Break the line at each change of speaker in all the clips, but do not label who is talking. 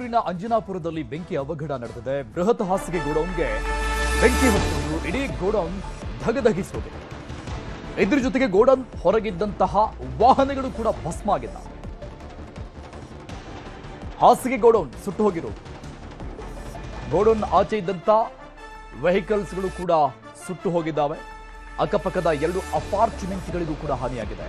ಬೆಂಗಳೂರಿನ ಅಂಜನಾಪುರದಲ್ಲಿ ಬೆಂಕಿ ಅವಘಡ ನಡೆದಿದೆ. ಬೃಹತ್ ಹಾಸಿಗೆ ಗೋಡೌನ್ಗೆ ಬೆಂಕಿ ಹೊತ್ತಿದ್ದು ಇಡೀ ಗೋಡೌನ್ ಧಗಧಗಿಸೋಗಿದೆ. ಇದ್ರ ಜೊತೆಗೆ ಗೋಡೌನ್ ಹೊರಗಿದ್ದಂತಹ ವಾಹನಗಳು ಕೂಡ ಭಸ್ಮ ಆಗಿದ್ದಾವೆ. ಹಾಸಿಗೆ ಗೋಡೌನ್ ಸುಟ್ಟು ಹೋಗಿರೋದು, ಗೋಡೌನ್ ಆಚೆ ಇದ್ದಂತ ವೆಹಿಕಲ್ಸ್ಗಳು ಕೂಡ ಸುಟ್ಟು ಹೋಗಿದ್ದಾವೆ. ಅಕ್ಕಪಕ್ಕದ 2 ಅಪಾರ್ಟ್ಮೆಂಟ್ಗಳಿಗೂ ಕೂಡ ಹಾನಿಯಾಗಿದೆ.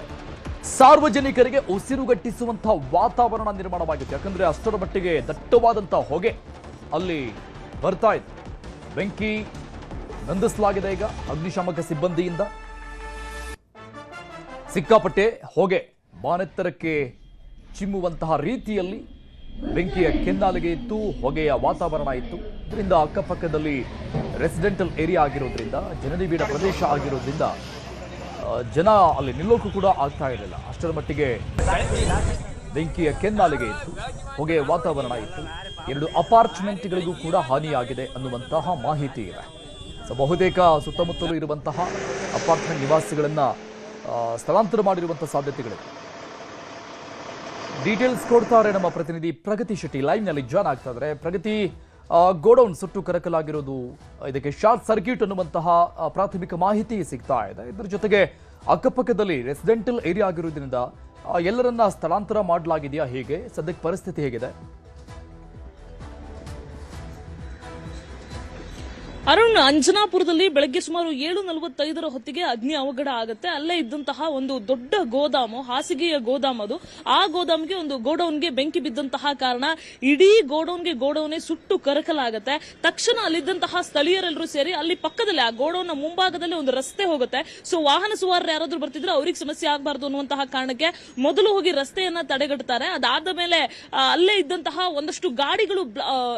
ಸಾರ್ವಜನಿಕರಿಗೆ ಉಸಿರುಗಟ್ಟಿಸುವಂತಹ ವಾತಾವರಣ ನಿರ್ಮಾಣವಾಗಿತ್ತು. ಯಾಕಂದ್ರೆ ಅಷ್ಟರ ಮಟ್ಟಿಗೆ ದಟ್ಟವಾದಂತಹ ಹೊಗೆ ಅಲ್ಲಿ ಬರ್ತಾ ಇದೆ. ಬೆಂಕಿ ನಂದಿಸಲಾಗಿದೆ ಈಗ ಅಗ್ನಿಶಾಮಕ ಸಿಬ್ಬಂದಿಯಿಂದ. ಸಿಕ್ಕಾಪಟ್ಟೆ ಹೊಗೆ ಬಾನೆತ್ತರಕ್ಕೆ ಚಿಮ್ಮುವಂತಹ ರೀತಿಯಲ್ಲಿ ಬೆಂಕಿಯ ಕೆನ್ನಾಲಿಗೆ ಇತ್ತು, ಹೊಗೆಯ ವಾತಾವರಣ ಇತ್ತು. ಇದರಿಂದ ಅಕ್ಕಪಕ್ಕದಲ್ಲಿ ರೆಸಿಡೆಂಟಲ್ ಏರಿಯಾ ಆಗಿರೋದ್ರಿಂದ, ಜನನಿಬಿಡ ಪ್ರದೇಶ ಆಗಿರೋದ್ರಿಂದ ಜನ ಅಲ್ಲಿ ನಿಲ್ಲೋಕ್ಕೂ ಕೂಡ ಆಗ್ತಾ ಇರಲಿಲ್ಲ. ಅಷ್ಟರ ಮಟ್ಟಿಗೆ ಬೆಂಕಿಯ ಕೆನ್ನಾಲಿಗೆ ಇತ್ತು, ಹೊಗೆಯ ವಾತಾವರಣ ಇತ್ತು. 2 ಅಪಾರ್ಟ್ಮೆಂಟ್ಗಳಿಗೂ ಕೂಡ ಹಾನಿಯಾಗಿದೆ ಅನ್ನುವಂತಹ ಮಾಹಿತಿ ಇದೆ. ಬಹುತೇಕ ಸುತ್ತಮುತ್ತಲೂ ಇರುವಂತಹ ಅಪಾರ್ಟ್ಮೆಂಟ್ ನಿವಾಸಿಗಳನ್ನ ಸ್ಥಳಾಂತರ ಮಾಡಿರುವಂತಹ ಸಾಧ್ಯತೆಗಳಿವೆ. ಡೀಟೇಲ್ಸ್ ಕೊಡ್ತಾರೆ ನಮ್ಮ ಪ್ರತಿನಿಧಿ ಪ್ರಗತಿ ಶೆಟ್ಟಿ, ಲೈವ್ ನಲ್ಲಿ ಜಾಯ್ನ್ ಆಗ್ತಾ ಇದ್ದಾರೆ. ಪ್ರಗತಿ, ಗೋಡೌನ್ ಸುಟ್ಟು ಕರಕಲಾಗಿರೋದು, ಇದಕ್ಕೆ ಶಾರ್ಟ್ ಸರ್ಕ್ಯೂಟ್ ಅನ್ನುವಂತಹ ಪ್ರಾಥಮಿಕ ಮಾಹಿತಿ ಸಿಗ್ತಾ ಇದೆ. ಇದರ ಜೊತೆಗೆ ಅಕ್ಕಪಕ್ಕದಲ್ಲಿ ರೆಸಿಡೆಂಟಲ್ ಏರಿಯಾ ಆಗಿರೋದ್ರಿಂದ ಎಲ್ಲರನ್ನ ಸ್ಥಳಾಂತರ ಮಾಡಲಾಗಿದೆಯಾ? ಹೇಗೆ ಸದ್ಯಕ್ಕೆ ಪರಿಸ್ಥಿತಿ ಹೇಗಿದೆ?
ಅರುಣ್, ಅಂಜನಾಪುರದಲ್ಲಿ ಬೆಳಗ್ಗೆ ಸುಮಾರು 7:45 ಹೊತ್ತಿಗೆ ಅಗ್ನಿ ಅವಘಡ ಆಗುತ್ತೆ. ಅಲ್ಲೇ ಇದ್ದಂತಹ ಒಂದು ದೊಡ್ಡ ಗೋದಾಮು, ಹಾಸಿಗೆಯ ಗೋದಾಮ್ ಅದು. ಆ ಗೋದಾಮ್ಗೆ ಒಂದು ಗೋಡೌನ್ಗೆ ಬೆಂಕಿ ಬಿದ್ದಂತಹ ಕಾರಣ ಇಡೀ ಗೋಡೌನ್ನೇ ಸುಟ್ಟು ಕರಕಲಾಗುತ್ತೆ. ತಕ್ಷಣ ಅಲ್ಲಿದ್ದಂತಹ ಸ್ಥಳೀಯರೆಲ್ಲರೂ ಸೇರಿ ಅಲ್ಲಿ ಪಕ್ಕದಲ್ಲಿ ಆ ಗೋಡೌನ್ ಮುಂಭಾಗದಲ್ಲಿ ಒಂದು ರಸ್ತೆ ಹೋಗುತ್ತೆ. ಸೊ ವಾಹನ ಸವಾರರು ಯಾರಾದ್ರೂ ಬರ್ತಿದ್ರೆ ಅವ್ರಿಗೆ ಸಮಸ್ಯೆ ಆಗಬಾರ್ದು ಅನ್ನುವಂತಹ ಕಾರಣಕ್ಕೆ ಮೊದಲು ಹೋಗಿ ರಸ್ತೆಯನ್ನ ತಡೆಗಟ್ಟುತ್ತಾರೆ. ಅದಾದ ಮೇಲೆ ಅಲ್ಲೇ ಇದ್ದಂತಹ ಒಂದಷ್ಟು ಗಾಡಿಗಳು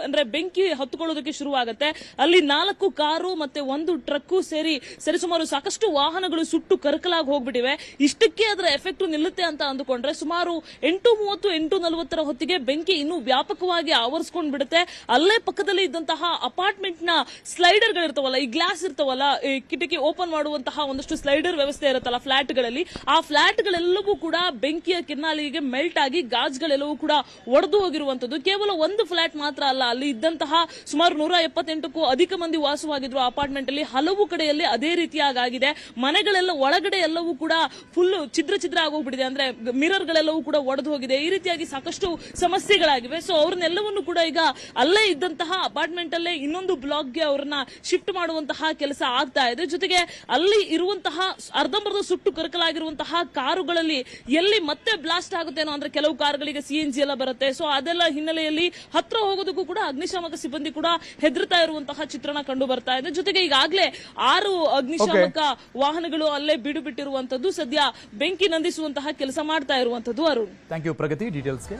ಅಂದ್ರೆ ಬೆಂಕಿ ಹತ್ತುಕೊಳ್ಳೋದಕ್ಕೆ ಶುರುವಾಗುತ್ತೆ. ಅಲ್ಲಿ 4 ಕಾರು ಮತ್ತೆ 1 ಟ್ರಕ್ ಸೇರಿ ಸರಿಸುಮಾರು ಸಾಕಷ್ಟು ವಾಹನಗಳು ಸುಟ್ಟು ಕರಕಲಾಗಿ ಹೋಗ್ಬಿಟ್ಟಿವೆ. ಇಷ್ಟಕ್ಕೆ ಅದರ ಎಫೆಕ್ಟ್ ನಿಲ್ಲುತ್ತೆ ಅಂತ ಅಂದುಕೊಂಡ್ರೆ ಸುಮಾರು 8:30, 8:40 ಹೊತ್ತಿಗೆ ಬೆಂಕಿ ಇನ್ನೂ ವ್ಯಾಪಕವಾಗಿ ಆವರಿಸ್ಕೊಂಡ್ ಬಿಡುತ್ತೆ. ಅಲ್ಲೇ ಪಕ್ಕದಲ್ಲಿ ಇದ್ದಂತಹ ಅಪಾರ್ಟ್ಮೆಂಟ್ ನ ಸ್ಲೈಡರ್ ಗಳಿರ್ತಾವಲ್ಲ, ಈ ಗ್ಲಾಸ್ ಇರ್ತಾವಲ್ಲ, ಈ ಕಿಟಕಿ ಓಪನ್ ಮಾಡುವಂತಹ ಒಂದಷ್ಟು ಸ್ಲೈಡರ್ ವ್ಯವಸ್ಥೆ ಇರುತ್ತಲ್ಲ ಫ್ಲಾಟ್ ಗಳಲ್ಲಿ, ಆ ಫ್ಲಾಟ್ ಗಳೆಲ್ಲವೂ ಕೂಡ ಬೆಂಕಿಯ ಕೆನ್ನಾಲಿಗೆ ಮೆಲ್ಟ್ ಆಗಿ ಗಾಜ್ಗಳೆಲ್ಲವೂ ಕೂಡ ಒಡೆದು ಹೋಗಿರುವಂತದ್ದು. ಕೇವಲ ಒಂದು ಫ್ಲಾಟ್ ಮಾತ್ರ ಅಲ್ಲ, ಅಲ್ಲಿ ಇದ್ದಂತಹ ಸುಮಾರು 178ಕ್ಕೂ ಅಧಿಕ ಮಂದಿ ವಾಸವಾಗಿದ್ರು ಅಪಾರ್ಟ್ಮೆಂಟ್ ಅಲ್ಲಿ. ಹಲವು ಕಡೆಯಲ್ಲಿ ಅದೇ ರೀತಿಯಾಗಿದೆ. ಮನೆಗಳೆಲ್ಲ ಒಳಗಡೆ ಎಲ್ಲವೂ ಕೂಡ ಫುಲ್ ಛಿದ್ರ ಆಗೋಗ್ಬಿಟ್ಟಿದೆ. ಅಂದ್ರೆ ಮಿರರ್ ಗಳೆಲ್ಲವೂ ಕೂಡ ಒಡೆದು ಹೋಗಿದೆ. ಈ ರೀತಿಯಾಗಿ ಸಾಕಷ್ಟು ಸಮಸ್ಯೆಗಳಾಗಿವೆ. ಸೊ ಅವ್ರನ್ನೆಲ್ಲವನ್ನು ಕೂಡ ಈಗ ಅಲ್ಲೇ ಇದ್ದಂತಹ ಅಪಾರ್ಟ್ಮೆಂಟ್ ಅಲ್ಲೇ ಇನ್ನೊಂದು ಬ್ಲಾಕ್ಗೆ ಅವ್ರನ್ನ ಶಿಫ್ಟ್ ಮಾಡುವಂತಹ ಕೆಲಸ ಆಗ್ತಾ ಇದೆ. ಜೊತೆಗೆ ಅಲ್ಲಿ ಇರುವಂತಹ ಅರ್ಧಂಬರ್ಧ ಸುಟ್ಟು ಕರಕಲಾಗಿರುವಂತಹ ಕಾರುಗಳಲ್ಲಿ ಎಲ್ಲಿ ಮತ್ತೆ ಬ್ಲಾಸ್ಟ್ ಆಗುತ್ತೇನೋ, ಅಂದ್ರೆ ಕೆಲವು ಕಾರುಗಳಿಗೆ CNG ಎಲ್ಲ ಬರುತ್ತೆ. ಸೊ ಅದೆಲ್ಲ ಹಿನ್ನೆಲೆಯಲ್ಲಿ ಹತ್ರ ಹೋಗೋದಕ್ಕೂ ಕೂಡ ಅಗ್ನಿಶಾಮಕ ಸಿಬ್ಬಂದಿ ಕೂಡ ಹೆದರ್ತಾ ಇರುವಂತಹ ಚಿತ್ರಣ ಕಂಡು ಬರ್ತಾ ಇದೆ. ಜೊತೆಗೆ ಈಗಾಗಲೇ 6 ಅಗ್ನಿಶಾಮಕ ವಾಹನಗಳು ಅಲ್ಲೇ ಬೀಡು ಬಿಟ್ಟಿರುವಂತದ್ದು, ಸದ್ಯ ಬೆಂಕಿ ನಂದಿಸುವಂತಹ ಕೆಲಸ ಮಾಡ್ತಾ ಇರುವಂತದ್ದು. Arun,
thank you Pragati ಡೀಟೇಲ್ಸ್ಗೆ.